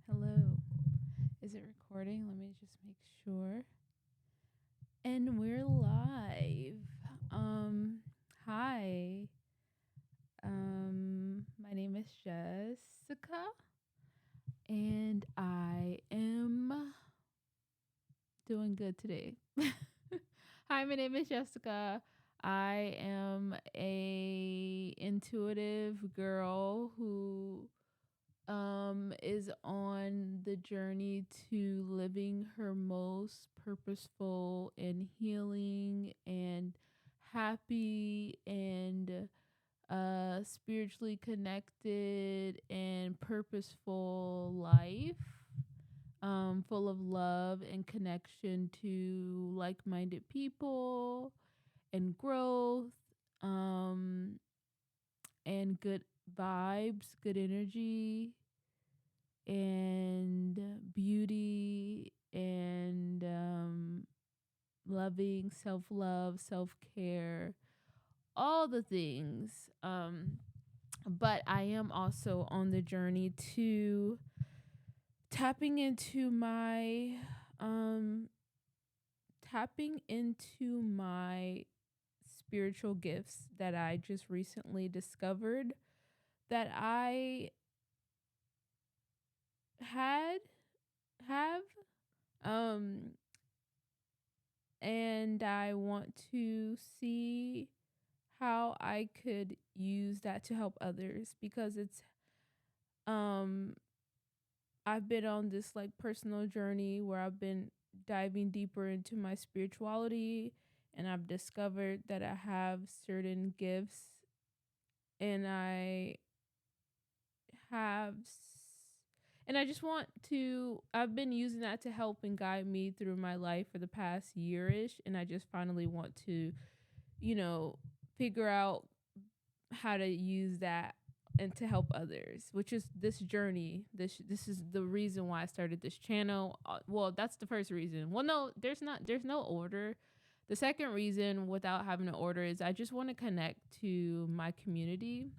Hello. Is it recording? Let me just make sure. And we're live. Um, Hi. My name is Jessica and I am doing good today. Hi, my name is Jessica. I am a intuitive girl who is on the journey to living her most purposeful and healing and happy and spiritually connected and purposeful life, full of love and connection to like-minded people and growth, um and good vibes, good energy, and beauty, and loving, self love, self care, all the things. But I am also on the journey to tapping into my um tapping into my spiritual gifts that I just recently discovered that I had have um and I want to see how I could use that to help others because it's um I've been on this like personal journey where I've been diving deeper into my spirituality, and I've discovered that I have certain gifts, and have and I just want to I've been using that to help and guide me through my life for the past yearish, and I just finally want to, you know, figure out how to use that and to help others, which is this journey. This is the reason why I started this channel. Well, that's the first reason. Well, no, there's no order. The second reason, without having an order, is I just want to connect to my community,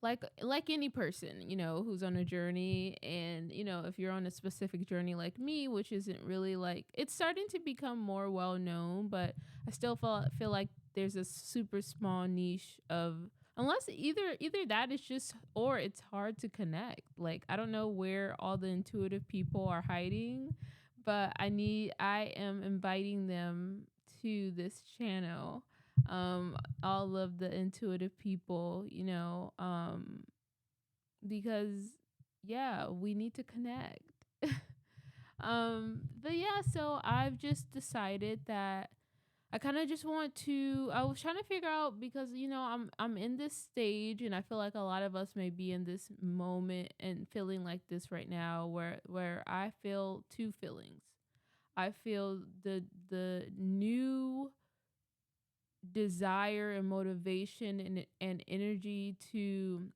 like any person, who's on a journey. And if you're on a specific journey like me, which isn't really, like, it's starting to become more well known, but I still feel like there's a super small niche of, unless either that is just, or it's hard to connect. Like, I don't know where all the intuitive people are hiding, but I am inviting them to this channel, all of the intuitive people, because yeah, we need to connect. But yeah, so I've just decided that I kind of just want to I was trying to figure out, because I'm in this stage, and I feel like a lot of us may be in this moment and feeling like this right now, where I feel two feelings. I feel the new desire and motivation and energy to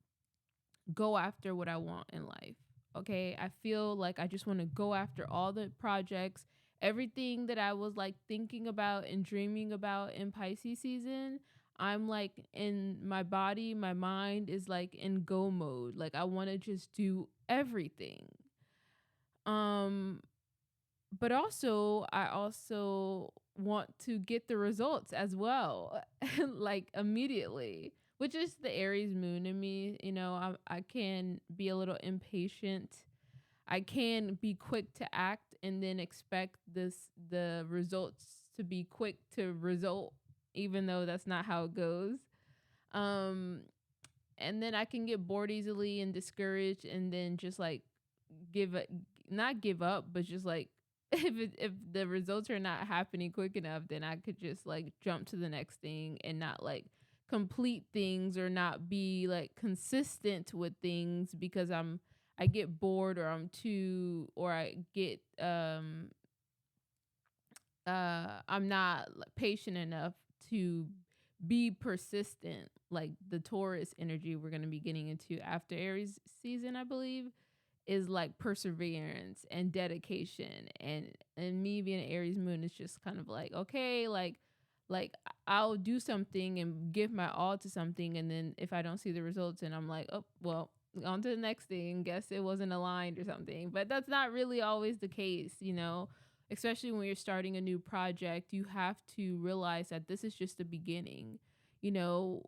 go after what I want in life. Okay. I feel like I just want to go after all the projects, everything that I was like thinking about and dreaming about in Pisces season. I'm like, in my body, my mind is like in go mode. Like, I want to just do everything. Um, but also I also want to get the results as well, like immediately, which is the Aries moon in me. I can be a little impatient. I can be quick to act and then expect the results to be quick to result, even though that's not how it goes. um and then I can get bored easily and discouraged, and then just like give it not give up, but just like, if the results are not happening quick enough, then I could just like jump to the next thing and not like complete things, or not be like consistent with things, because I get bored, or I get I'm not patient enough to be persistent, like the Taurus energy we're going to be getting into after Aries season, I believe, is like perseverance and dedication. And me being an Aries moon is just kind of like, okay, like Like I'll do something and give my all to something, and then if I don't see the results, and I'm like, oh well, on to the next thing. Guess it wasn't aligned or something. But that's not really always the case, you know. Especially when you're starting a new project, you have to realize that this is just the beginning. You know,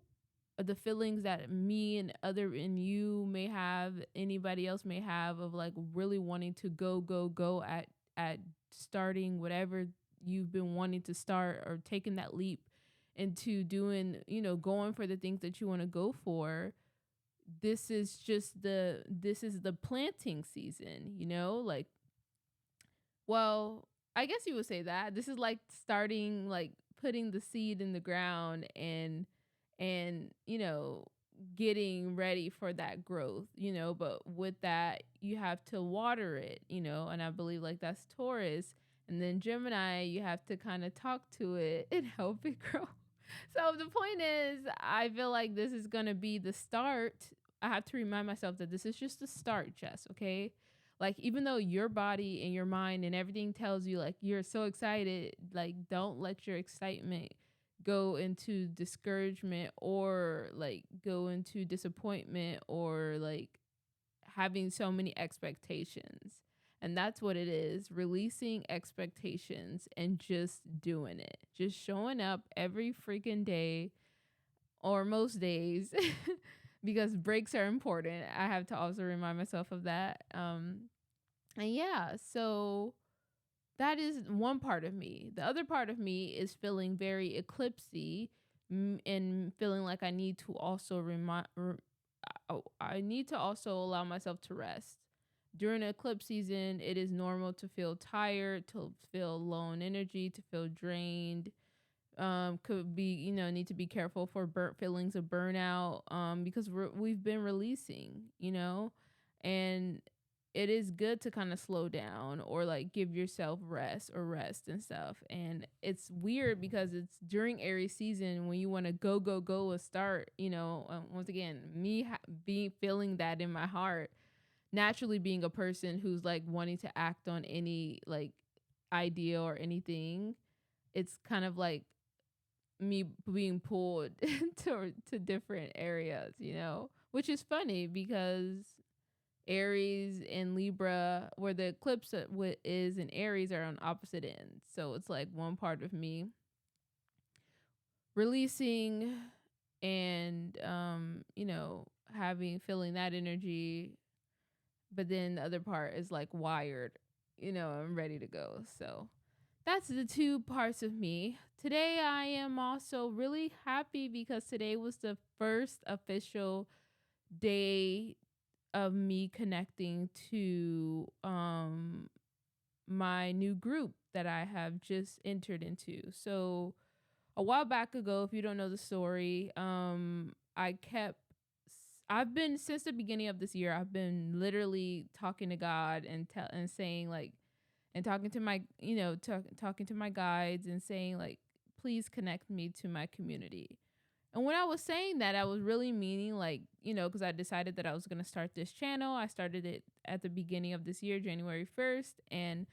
the feelings that me and other and you may have, anybody else may have, of like really wanting to go at starting whatever you've been wanting to start, or taking that leap into doing, you know, going for the things that you want to go for. This is the planting season, you know, like, well, I guess you would say that this is like starting, like putting the seed in the ground, and you know, getting ready for that growth, you know. But with that, you have to water it, you know, and I believe like that's Taurus. And then Gemini, you have to kind of talk to it and help it grow. So the point is, I feel like this is going to be the start. I have to remind myself that this is just the start, Jess, okay? Like, even though your body and your mind and everything tells you like you're so excited, like don't let your excitement go into discouragement, or like go into disappointment, or like having so many expectations. And that's what it is, releasing expectations and just doing it. Just showing up every freaking day, or most days, because breaks are important. I have to also remind myself of that. And yeah, so that is one part of me. The other part of me is feeling very eclipsy, and feeling like I need to also I need to also allow myself to rest. During the eclipse season, it is normal to feel tired, to feel low on energy, to feel drained. Could be, you know, need to be careful for feelings of burnout, because we've been releasing, you know. And it is good to kind of slow down, or like give yourself rest and stuff. And it's weird because it's during Aries season when you want to go and start, you know. Once again, me being feeling that in my heart, naturally being a person who's like wanting to act on any like idea or anything, it's kind of like me being pulled to different areas, you know, which is funny because Aries and Libra, where the eclipse is in Aries, are on opposite ends. So it's like one part of me releasing, and you know, having feeling that energy, but then the other part is like wired, you know, I'm ready to go. So that's the two parts of me. Today I am also really happy because today was the first official day of me connecting to my new group that I have just entered into. So a while back ago, if you don't know the story, I've been, since the beginning of this year, I've been literally talking to God and saying like, and talking to my, you know, talking to my guides and saying like, please connect me to my community. And when I was saying that, I was really meaning like, you know, because I decided that I was going to start this channel. I started it at the beginning of this year, January 1st. And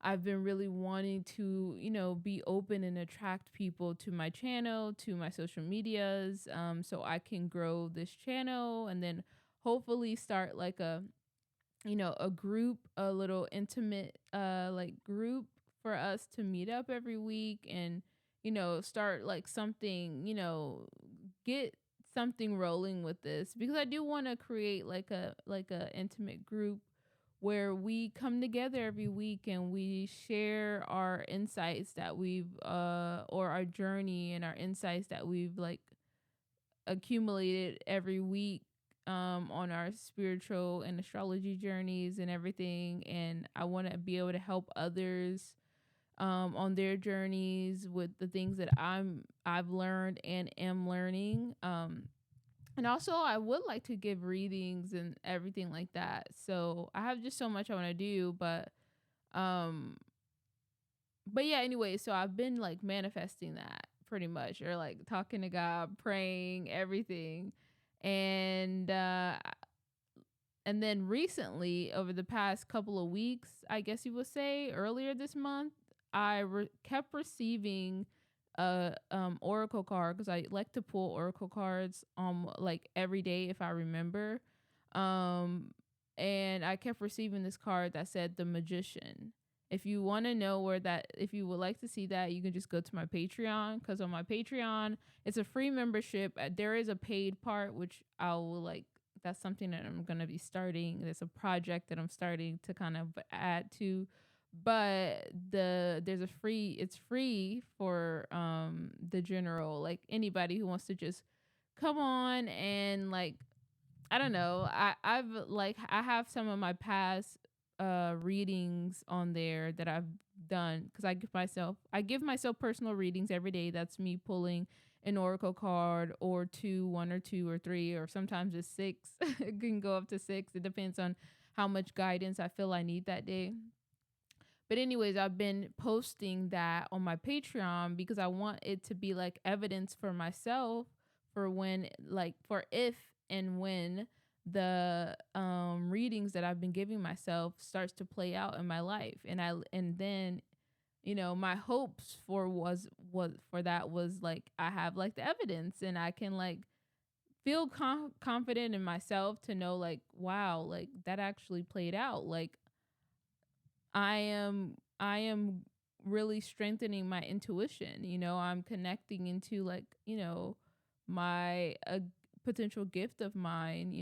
I've been really wanting to, you know, be open and attract people to my channel, to my social medias, so I can grow this channel, and then hopefully start like a, you know, a group, a little intimate, like group for us to meet up every week, and, you know, start like something, you know, get something rolling with this, because I do want to create like a intimate group where we come together every week and we share our insights that we've or our journey and our insights that we've like accumulated every week, on our spiritual and astrology journeys and everything. And I want to be able to help others on their journeys with the things that I've learned and am learning. And also I would like to give readings and everything like that. So I have just so much I want to do, um but yeah, anyway, so I've been like manifesting that pretty much, or like talking to God, praying, everything. And and then recently, over the past couple of weeks, I guess you would say earlier this month, kept receiving a oracle card because I like to pull oracle cards like every day if I remember. Um and I kept receiving this card that said the magician. If you want to know where that, if you would like to see that, you can just go to my Patreon, because on my Patreon, it's a free membership. There is a paid part, which I will like, that's something that I'm going to be starting. There's a project that I'm starting to kind of add to, but there's a free, it's free for the general, like anybody who wants to just come on and like, I don't know. I have some of my past readings on there that I've done, because I give myself personal readings every day. That's me pulling an oracle card or two, one or two or three, or sometimes it's six. It can go up to six. It depends on how much guidance I feel I need that day. But anyways, I've been posting that on my Patreon because I want it to be like evidence for myself for when, like, for if and when the readings that I've been giving myself starts to play out in my life. And then, my hopes was for that was like I have like the evidence, and I can like feel confident in myself to know like, wow, like that actually played out. Like I am really strengthening my intuition. I'm connecting into like, my potential gift of mine,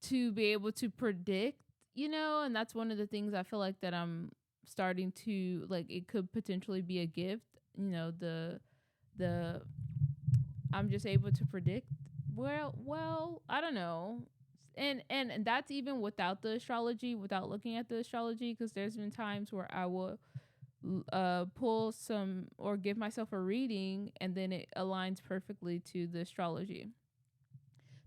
to be able to predict, and that's one of the things I feel like that I'm starting to like, it could potentially be a gift, the I'm just able to predict. Well, I don't know. And that's even without the astrology, without looking at the astrology, because there's been times where I will pull some or give myself a reading and then it aligns perfectly to the astrology.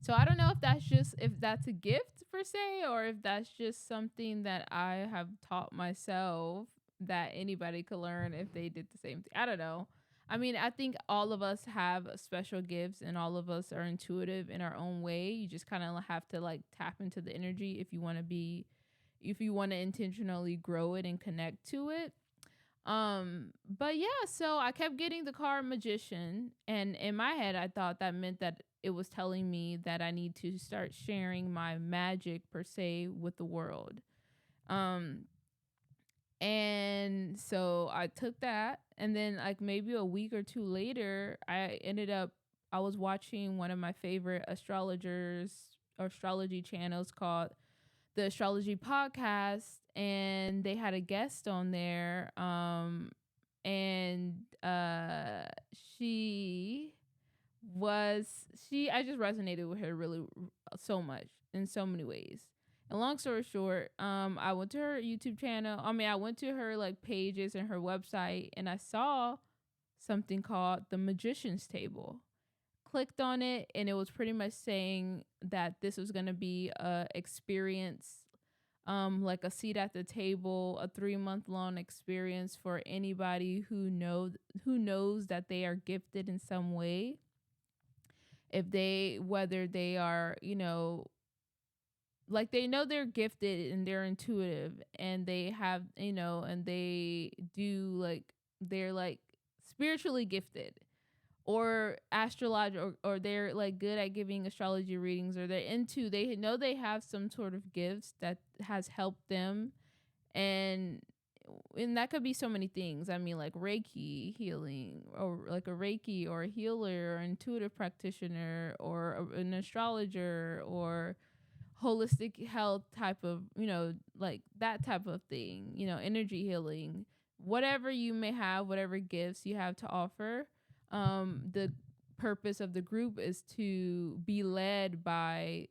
So I don't know if that's a gift per se, or if that's just something that I have taught myself that anybody could learn if they did the same thing. I don't know. I mean, I think all of us have special gifts and all of us are intuitive in our own way. You just kind of have to like tap into the energy if you want to intentionally grow it and connect to it. But yeah, so I kept getting the card magician, and in my head I thought that meant that it was telling me that I need to start sharing my magic per se with the world. Um and so I took that, and then like maybe a week or two later, I was watching one of my favorite astrology channels called the Astrology Podcast, and they had a guest on there. And she was she I just resonated with her really so much in so many ways. And long story short, I went to her YouTube channel. I mean, I went to her like pages and her website, and I saw something called the Magician's Table. Clicked on it, and it was pretty much saying that this was going to be a experience, like a seat at the table, a 3-month long experience for anybody who knows that they are gifted in some way. If they Whether they are, like they know they're gifted and they're intuitive, and they have, and they do like, they're like spiritually gifted, or astrology, or they're like good at giving astrology readings, or they know they have some sort of gifts that has helped them. And and that could be so many things. I mean, like Reiki healing, or like a Reiki or a healer or intuitive practitioner, or an astrologer, or holistic health type of, like that type of thing, energy healing, whatever you may have, whatever gifts you have to offer. The purpose of the group is to be led by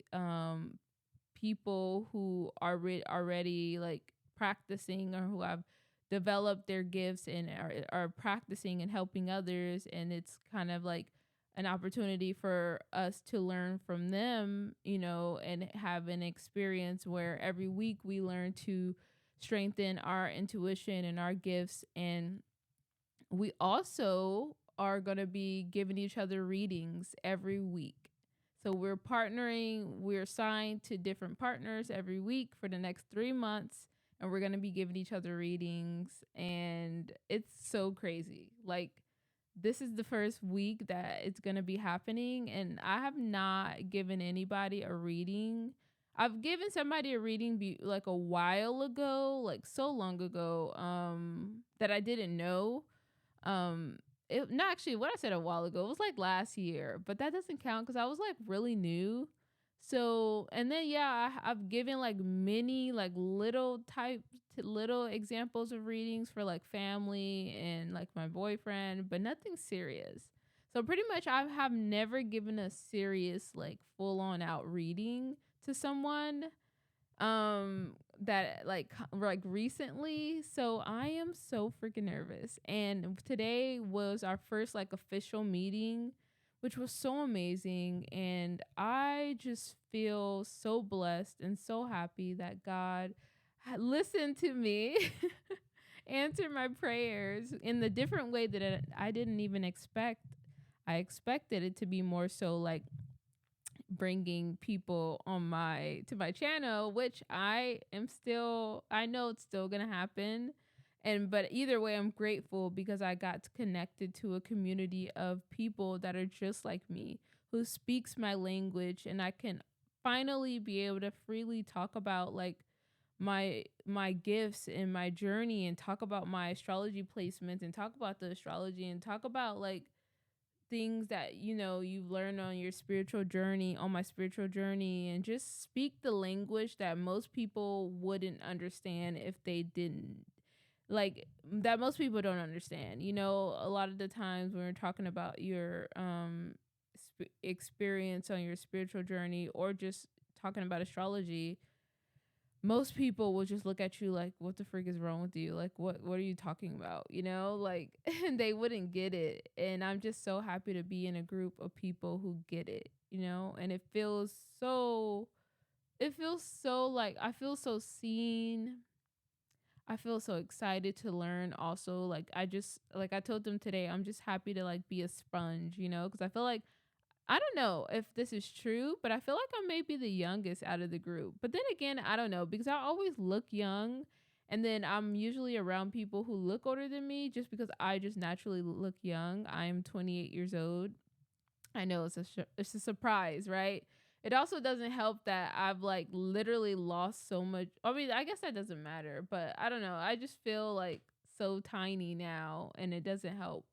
people who are already like practicing, or who have developed their gifts and are practicing and helping others. And it's kind of like an opportunity for us to learn from them, and have an experience where every week we learn to strengthen our intuition and our gifts. And we also are going to be giving each other readings every week. So we're signed to different partners every week for the next 3 months. and we're going to be giving each other readings, and it's so crazy. Like, this is the first week that it's going to be happening, and I have not given anybody a reading. I've given somebody a reading like a while ago, like so long ago, that I didn't know. um it, no, actually, what I said a while ago, it was like last year, but that doesn't count because I was like really new. So, and then yeah, I've given like many like little examples of readings for like family and like my boyfriend, but nothing serious. So pretty much I have never given a serious like full on out reading to someone that like recently. So I am so freaking nervous, and today was our first like official meeting, which was so amazing, and I just feel so blessed and so happy that God listened to me, answered my prayers in the different way that I didn't even expect. I expected it to be more so like bringing people on my to my channel, which I know it's still going to happen. And but either way, I'm grateful because I got connected to a community of people that are just like me, who speaks my language, and I can finally be able to freely talk about like my gifts and my journey, and talk about my astrology placements, and talk about the astrology, and talk about like things that you've learned on your spiritual journey, on my spiritual journey, and just speak the language that most people wouldn't understand if they didn't, like, that most people don't understand. A lot of the times when we're talking about your experience on your spiritual journey, or just talking about astrology, most people will just look at you like, what the freak is wrong with you? Like, what are you talking about? Like, and they wouldn't get it. And I'm just so happy to be in a group of people who get it, and it feels so like I feel so seen. I feel so excited to learn also. Like, I told them today, I'm just happy to like be a sponge, because I feel like, I don't know if this is true, but I feel like I may be the youngest out of the group. But then again, I don't know, because I always look young. And then I'm usually around people who look older than me just because I just naturally look young. I'm 28 years old. I know it's a surprise, right? It also doesn't help that I've like literally lost so much. I mean, I guess that doesn't matter, but I don't know. I just feel like so tiny now, and it doesn't help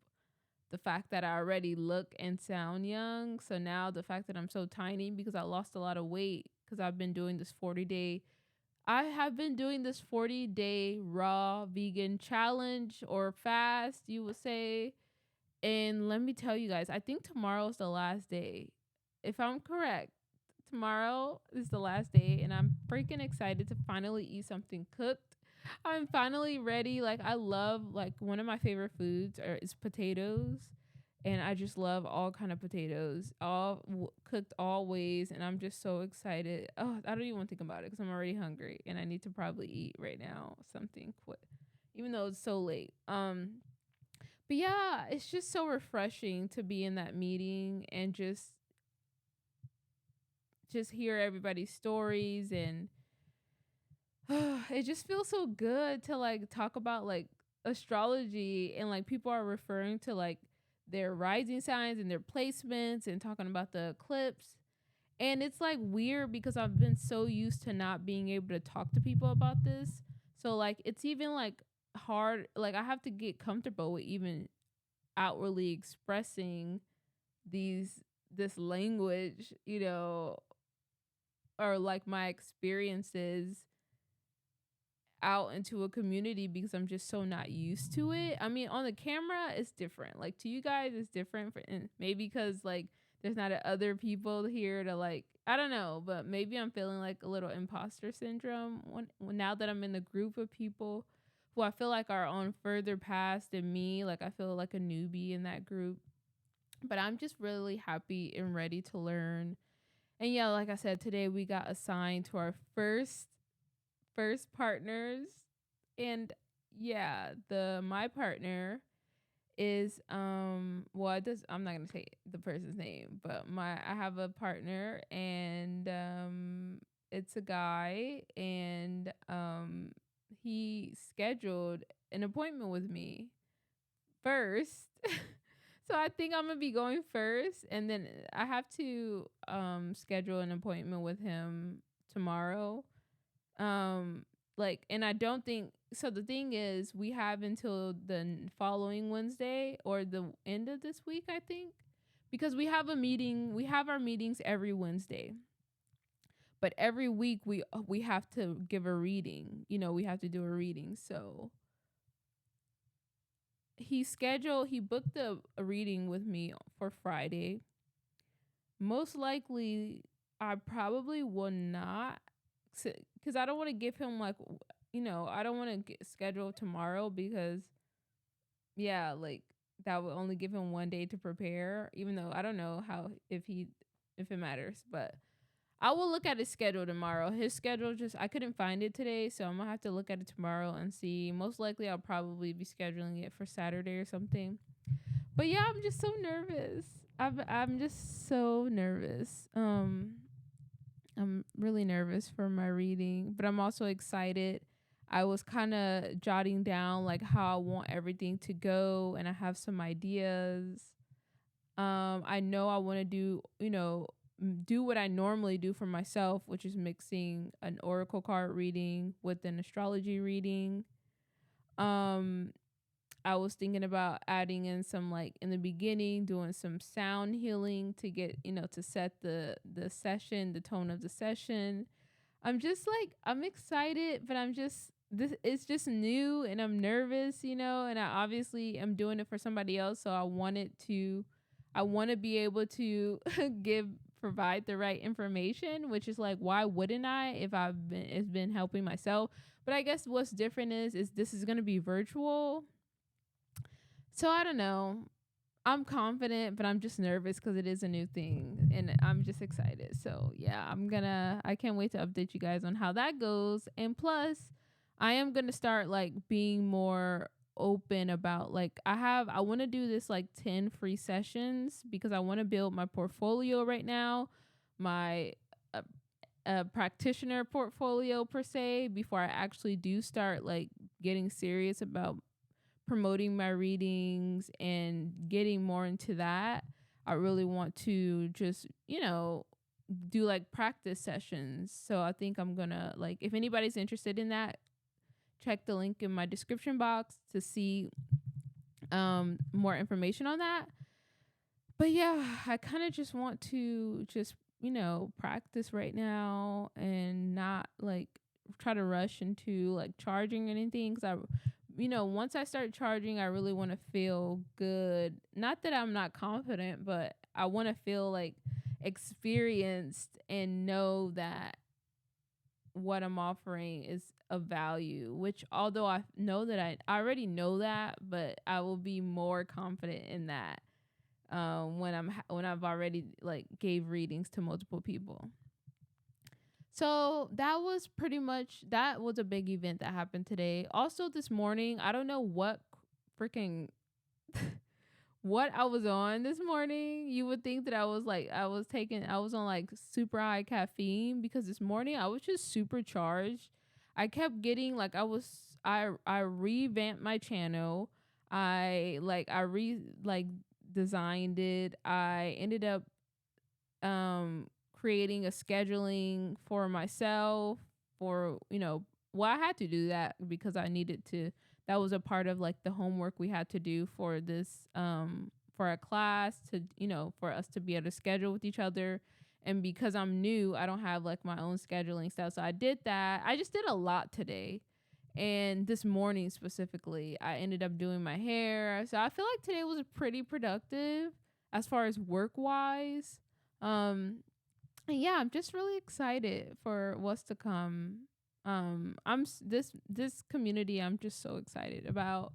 the fact that I already look and sound young. So now the fact that I'm so tiny because I lost a lot of weight because I have been doing this 40-day raw vegan challenge, or fast, you would say. And let me tell you guys, I think tomorrow's the last day. If I'm correct, tomorrow is the last day, and I'm freaking excited to finally eat something cooked. I'm finally ready. Like, I love, like, one of my favorite foods is potatoes, and I just love all kind of potatoes, all cooked all ways, and I'm just so excited. Oh, I don't even want to think about it because I'm already hungry, and I need to probably eat right now something quick, even though it's so late. But yeah, it's just so refreshing to be in that meeting and just hear everybody's stories, and it just feels so good to like talk about like astrology, and like people are referring to like their rising signs and their placements, and talking about the eclipse. And it's like weird because I've been so used to not being able to talk to people about this. So like it's even like hard, like I have to get comfortable with even outwardly expressing this language, or like my experiences out into a community, because I'm just so not used to it. I mean, on the camera it's different. Like, to you guys it's different, and maybe because like there's not other people here to like, I don't know, but maybe I'm feeling like a little imposter syndrome now that I'm in the group of people who I feel like are on further past than me. Like, I feel like a newbie in that group. But I'm just really happy and ready to learn. And yeah, like I said, today we got assigned to our first partners. And yeah, the my partner is well, I'm not gonna say the person's name, but I have a partner, and it's a guy, and he scheduled an appointment with me first. So I think I'm gonna be going first, and then I have to schedule an appointment with him tomorrow. Um like, and I don't think so. The thing is, we have until the following Wednesday or the end of this week, I think, because we have a meeting. We have our meetings every Wednesday, but every week we have to give a reading. We have to do a reading. So he booked a reading with me for Friday. Most likely I probably will not, because I don't want to give him like, I don't want to get scheduled tomorrow, because yeah, like that would only give him one day to prepare, even though I don't know how, if it matters. But I will look at his schedule tomorrow. His schedule, just I couldn't find it today, so I'm gonna have to look at it tomorrow and see. Most likely I'll probably be scheduling it for Saturday or something. But yeah, I'm just so nervous. I'm just so nervous. I'm really nervous for my reading, but I'm also excited. I was kind of jotting down like how I want everything to go, and I have some ideas. I know I want to do what I normally do for myself, which is mixing an oracle card reading with an astrology reading. Um I was thinking about adding in some, like, in the beginning, doing some sound healing to get, to set the session, the tone of the session. I'm just like, I'm excited, but I'm just, this it's just new, and I'm nervous, and I obviously am doing it for somebody else, so I want to be able to give provide the right information, which is like, why wouldn't I, if it's been helping myself. But I guess what's different is this is going to be virtual, so I don't know. I'm confident, but I'm just nervous because it is a new thing, and I'm just excited. So yeah, I can't wait to update you guys on how that goes. And plus, I am gonna start like being more open about, like, I want to do this like 10 free sessions, because I want to build my portfolio right now, my uh, practitioner portfolio per se, before I actually do start like getting serious about promoting my readings and getting more into that. I really want to just, do like practice sessions. So I think I'm gonna, like, if anybody's interested in that, check the link in my description box to see more information on that. But yeah, I kind of just want to just, practice right now, and not like try to rush into like charging or anything, because once I start charging, I really want to feel good. Not that I'm not confident, but I want to feel like experienced and know that what I'm offering is of value, which, although I know that I already know that, but I will be more confident in that when I've already like gave readings to multiple people. So that was a big event that happened today. Also this morning, I don't know what freaking what I was on this morning. You would think that I was on like super high caffeine, because this morning I was just super charged. I kept getting like I revamped my channel. I designed it. I ended up creating a scheduling for myself, for, well, I had to do that because I needed to. That was a part of like the homework we had to do for this for a class, to, for us to be able to schedule with each other. And because I'm new, I don't have like my own scheduling stuff, so I did that. I just did a lot today. And this morning specifically, I ended up doing my hair. So I feel like today was pretty productive as far as work wise. And yeah, I'm just really excited for what's to come. This community, I'm just so excited about.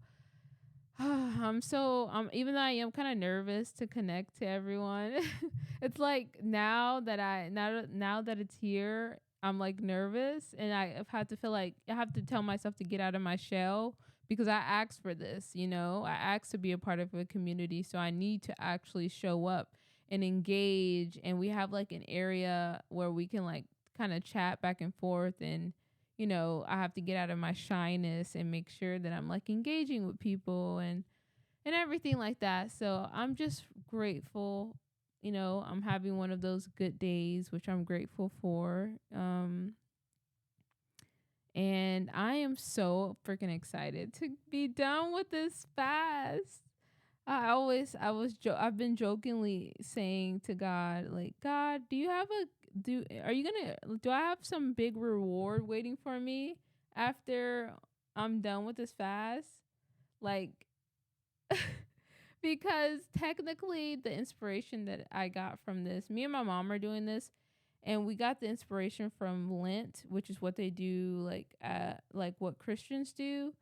Even though I am kind of nervous to connect to everyone, it's like now that it's here, I'm like nervous, and I've had to feel like I have to tell myself to get out of my shell, because I asked for this. I asked to be a part of a community, so I need to actually show up and engage. And we have like an area where we can like kind of chat back and forth, and I have to get out of my shyness and make sure that I'm like engaging with people and everything like that. So I'm just grateful. I'm having one of those good days, which I'm grateful for. And I am so freaking excited to be done with this fast. I've been jokingly saying to God, like, God, do I have some big reward waiting for me after I'm done with this fast? Like, because technically the inspiration that I got from this, me and my mom are doing this, and we got the inspiration from Lent, which is what they do, like what Christians do.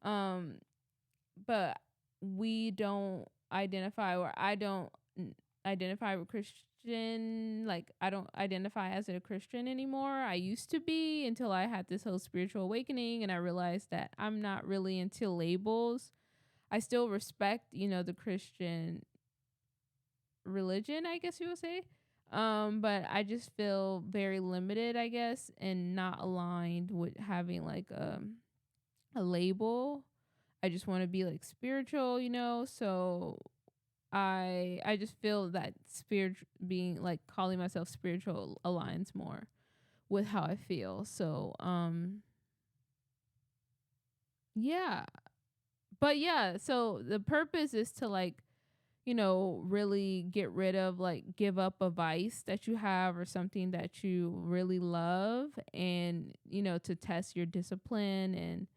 Um, but we don't identify, or I don't identify with Christian. Like, I don't identify as a Christian anymore. I used to be, until I had this whole spiritual awakening and I realized that I'm not really into labels. I still respect, the Christian religion, I guess you would say. But I just feel very limited, I guess, and not aligned with having like a label. I just want to be like spiritual, So I just feel that spirit, being like calling myself spiritual, aligns more with how I feel. So yeah. But yeah, so the purpose is to like, really get rid of, like, give up a vice that you have or something that you really love, and, to test your discipline and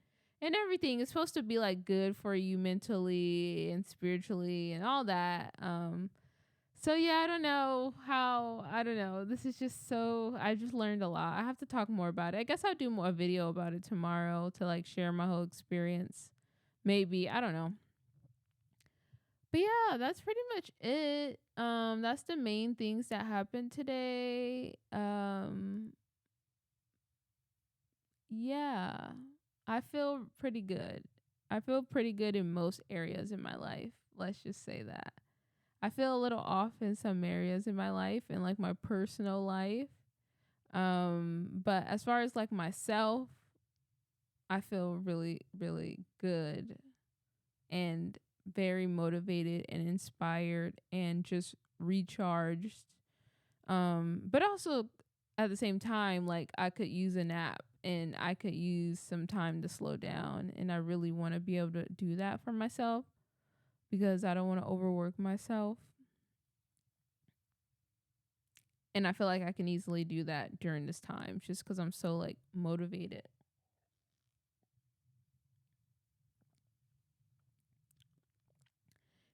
everything. It's supposed to be like good for you mentally and spiritually and all that. So yeah, I don't know. This is just so, I just learned a lot. I have to talk more about it. I guess I'll do more a video about it tomorrow to like share my whole experience. Maybe, I don't know. But yeah, that's pretty much it. That's the main things that happened today. Yeah. I feel pretty good. I feel pretty good in most areas in my life. Let's just say that. I feel a little off in some areas in my life and like my personal life. But as far as like myself, I feel really, really good and very motivated and inspired and just recharged. But also at the same time, like, I could use a nap and I could use some time to slow down, and I really want to be able to do that for myself because I don't want to overwork myself. And I feel like I can easily do that during this time just cuz I'm so like motivated.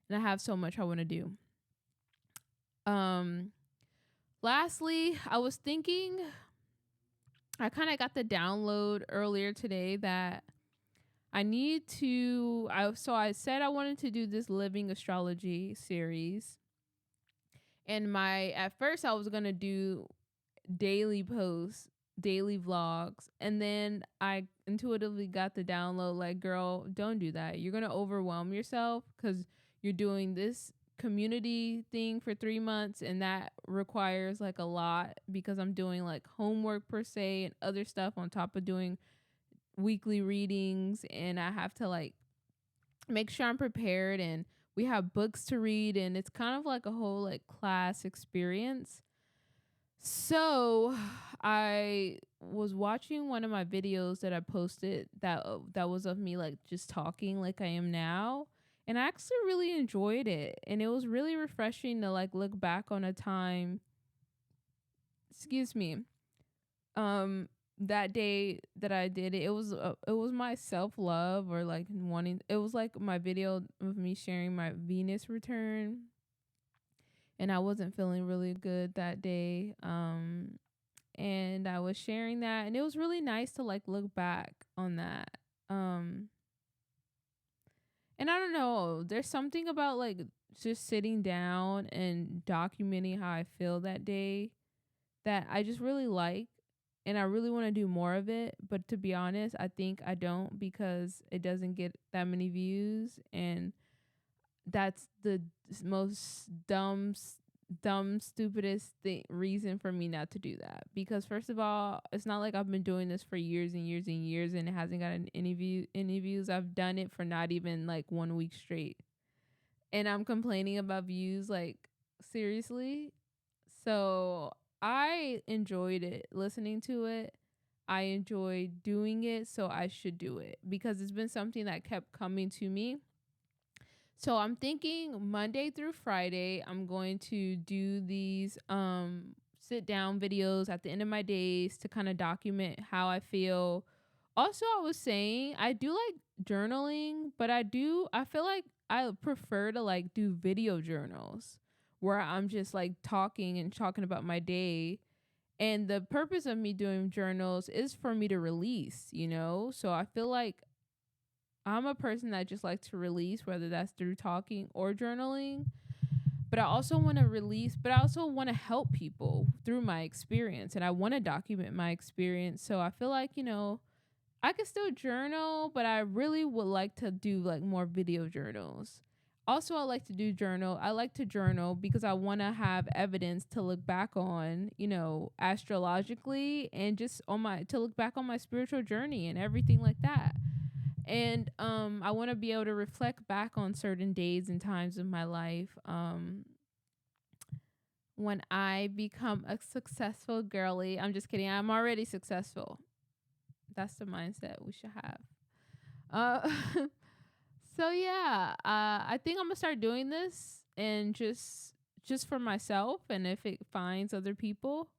And I have so much I want to do. Um Lastly, I was thinking, I kind of got the download earlier today that I said I wanted to do this living astrology series. And at first I was going to do daily posts, daily vlogs, and then I intuitively got the download like, girl, don't do that. You're going to overwhelm yourself cuz you're doing this community thing for 3 months, and that requires like a lot because I'm doing like homework per se and other stuff on top of doing weekly readings, and I have to like make sure I'm prepared, and we have books to read, and it's kind of like a whole like class experience. So I was watching one of my videos that I posted that was of me like just talking like I am now, and I actually really enjoyed it, and it was really refreshing to like look back on a time, excuse me, um that day that I did it. It was my self-love, or like wanting, it was like my video of me sharing my Venus return, and I wasn't feeling really good that day. And I was sharing that, and it was really nice to like look back on that. Um and I don't know, there's something about like just sitting down and documenting how I feel that day that I just really like, and I really want to do more of it, but to be honest, I think I don't because it doesn't get that many views, and that's the most dumb dumb, stupidest reason for me not to do that. Because first of all, it's not like I've been doing this for years and years and years and it hasn't gotten any views. I've done it for not even like 1 week straight. And I'm complaining about views, like, seriously. So I enjoyed it, listening to it. I enjoyed doing it, so I should do it because it's been something that kept coming to me. So I'm thinking Monday through Friday, I'm going to do these sit down videos at the end of my days to kind of document how I feel. Also, I was saying I do like journaling, but I feel like I prefer to like do video journals where I'm just like talking and talking about my day. And the purpose of me doing journals is for me to release, you know? So I feel like I'm a person that just likes to release, whether that's through talking or journaling. But I also want to release, but I also want to help people through my experience. And I want to document my experience. So I feel like, I can still journal, but I really would like to do like more video journals. Also, I like to do journal. I like to journal because I want to have evidence to look back on, astrologically and just to look back on my spiritual journey and everything like that. And I want to be able to reflect back on certain days and times of my life when I become a successful girly. I'm just kidding. I'm already successful. That's the mindset we should have. Uh, so yeah, I think I'm gonna start doing this and just for myself. And if it finds other people,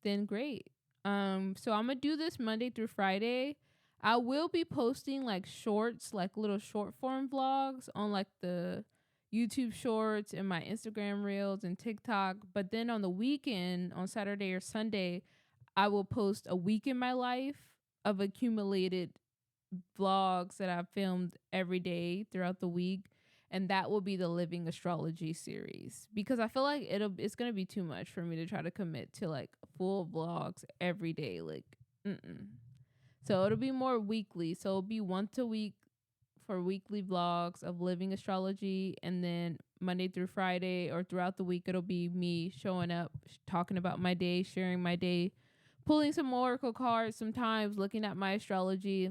then great. So I'm gonna do this Monday through Friday. I will be posting like shorts, like little short form vlogs on like the YouTube shorts and my Instagram reels and TikTok. But then on the weekend, on Saturday or Sunday, I will post a week in my life of accumulated vlogs that I've filmed every day throughout the week. And that will be the Living Astrology series because I feel like it's gonna be too much for me to try to commit to like full vlogs every day. Like, so it'll be more weekly. So it'll be once a week for weekly vlogs of Living Astrology, and then Monday through Friday or throughout the week it'll be me showing up, talking about my day, sharing my day, pulling some oracle cards, sometimes looking at my astrology,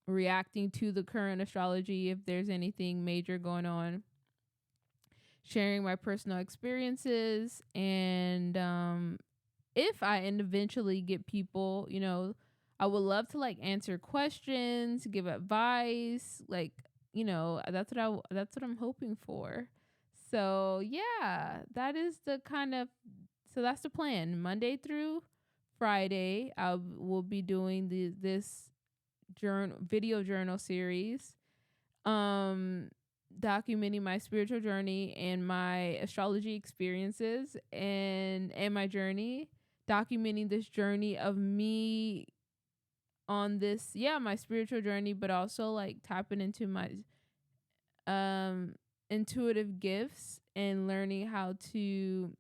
reacting to the current astrology if there's anything major going on, sharing my personal experiences, and if I eventually get people, I would love to like answer questions, give advice, like, that's what I'm hoping for. So, yeah, that is that's the plan. Monday through Friday, I will be doing this video journal series, documenting my spiritual journey and my astrology experiences and my journey, documenting this journey of me on this, my spiritual journey, but also like tapping into my intuitive gifts and learning how to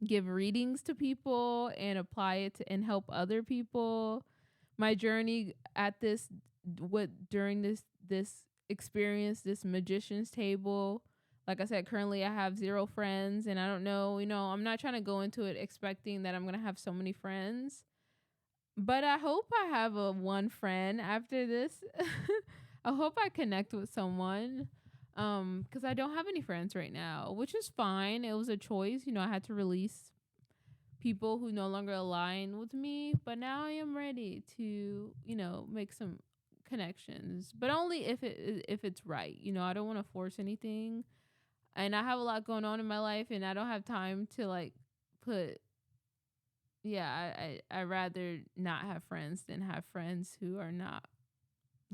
give readings to people and apply it to, and help other people. My journey at this during this experience, this magician's table. Like I said, currently I have 0 friends, and I don't know, I'm not trying to go into it expecting that I'm going to have so many friends. But I hope I have a one friend after this. I hope I connect with someone. Cuz I don't have any friends right now, which is fine. It was a choice, I had to release people who no longer align with me, but now I am ready to, make some connections, but only if it's right. I don't want to force anything. And I have a lot going on in my life and I don't have time to like put I rather not have friends than have friends who are not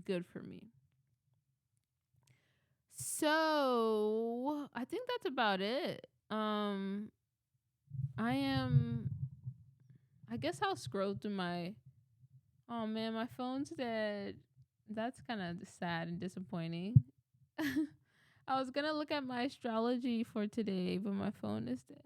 good for me. So I think that's about it. I guess I'll scroll through my, oh man, my phone's dead. That's kind of sad and disappointing. I was gonna look at my astrology for today, but my phone is dead.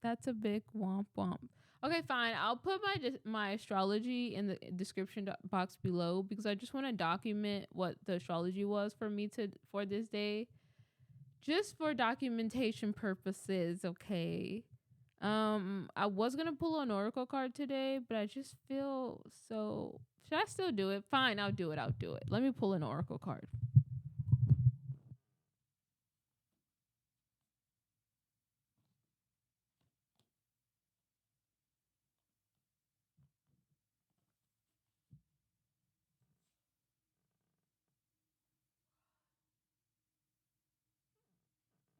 That's a big womp womp. Okay, fine. I'll put my astrology in the description box below because I just want to document what the astrology was for me for this day. just for documentation purposes, okay. I was gonna pull an oracle card today, but I just feel so. Should I still do it? Fine, I'll do it. I'll do it. Let me pull an oracle card.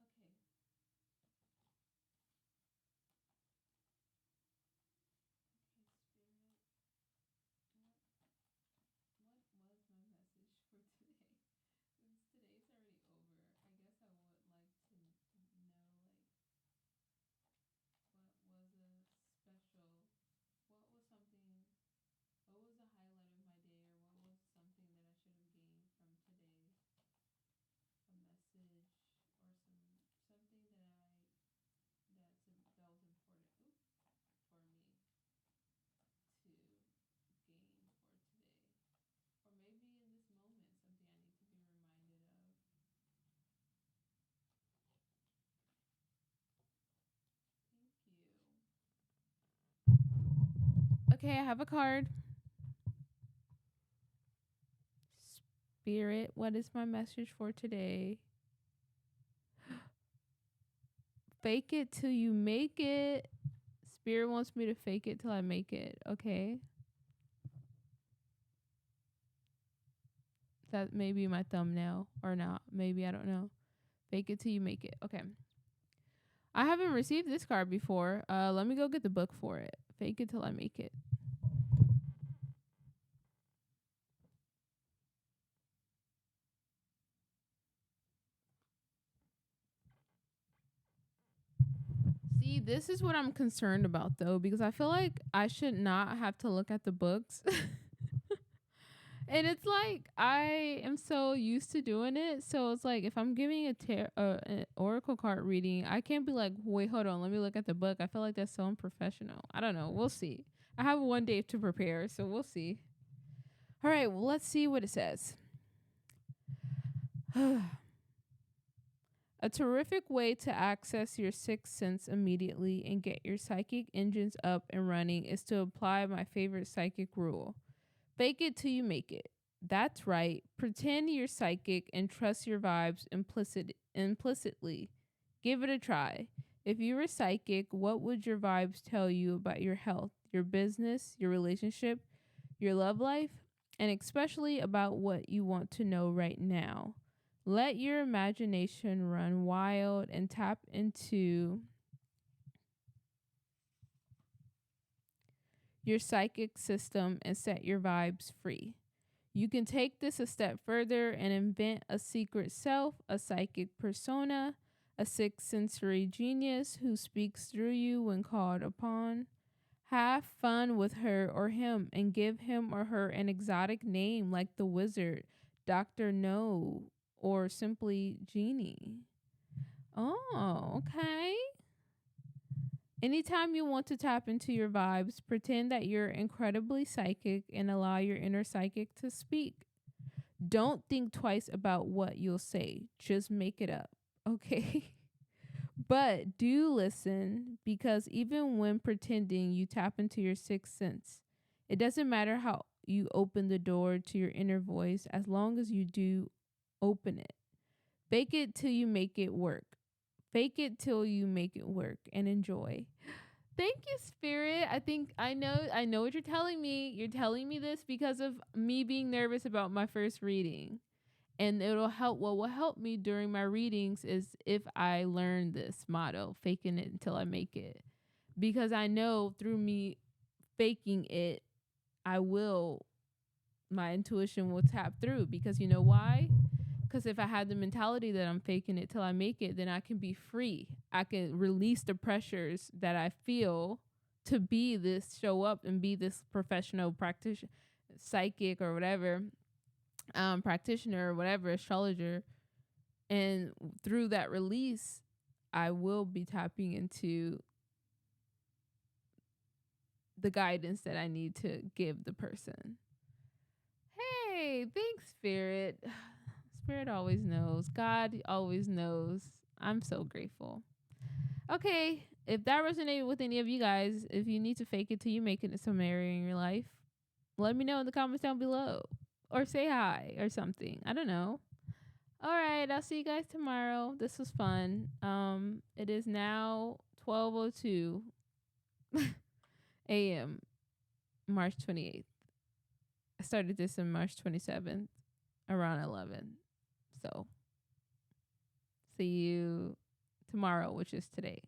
Okay. Okay, Spirit. What was my message for today? Since today's already over, I guess I would like to know like what was a special, what was something, what was the highlight of my day, or what was something that I should have gained from today, a message or something that that was important for me to gain for today, or maybe in this moment something I need to be reminded of. Thank you. Okay, I have a card. Spirit, what is my message for today? Fake it till you make it. Spirit wants me to fake it till I make it. Okay. That may be my thumbnail or not. Maybe, I don't know. Fake it till you make it. Okay. I haven't received this card before. Let me go get the book for it. Fake it till I make it. See, this is what I'm concerned about though, because I feel like I should not have to look at the books. And it's like I am so used to doing it, so it's like if I'm giving an oracle card reading, I can't be like, wait, hold on, let me look at the book. I feel like that's so unprofessional. I don't know. We'll see. I have one day to prepare, so we'll see. All right, well, let's see what it says. A terrific way to access your sixth sense immediately and get your psychic engines up and running is to apply my favorite psychic rule: fake it till you make it. That's right. Pretend you're psychic and trust your vibes implicitly. Give it a try. If you were psychic, what would your vibes tell you about your health, your business, your relationship, your love life, and especially about what you want to know right now? Let your imagination run wild and tap into your psychic system and set your vibes free. You can take this a step further and invent a secret self, a psychic persona, a sixth sensory genius who speaks through you when called upon. Have fun with her or him and give him or her an exotic name like the wizard, Dr. No, or simply Genie. Oh, okay. Anytime you want to tap into your vibes, pretend that you're incredibly psychic and allow your inner psychic to speak. Don't think twice about what you'll say, just make it up, okay? But do listen, because even when pretending, you tap into your sixth sense. It doesn't matter how you open the door to your inner voice as long as you do open it. Fake it till you make it work. Fake it till you make it work and enjoy. Thank you, Spirit. I know what you're telling me. You're telling me this because of me being nervous about my first reading. And it'll help what will help me during my readings is if I learn this motto, faking it until I make it. Because I know through me faking it, I will my intuition will tap through, because you know why? Because if I had the mentality that I'm faking it till I make it, then I can be free. I can release the pressures that I feel to be this, show up and be this professional practitioner, psychic or whatever, practitioner or whatever, astrologer. And through that release, I will be tapping into the guidance that I need to give the person. Hey, thanks, Spirit. Spirit always knows. God always knows. I'm so grateful. Okay, if that resonated with any of you guys, if you need to fake it till you make it some area in your life, let me know in the comments down below. Or say hi or something. I don't know. All right, I'll see you guys tomorrow. This was fun. It is now 12:02 a.m. March 28th. I started this on March 27th around 11. So, see you tomorrow, which is today.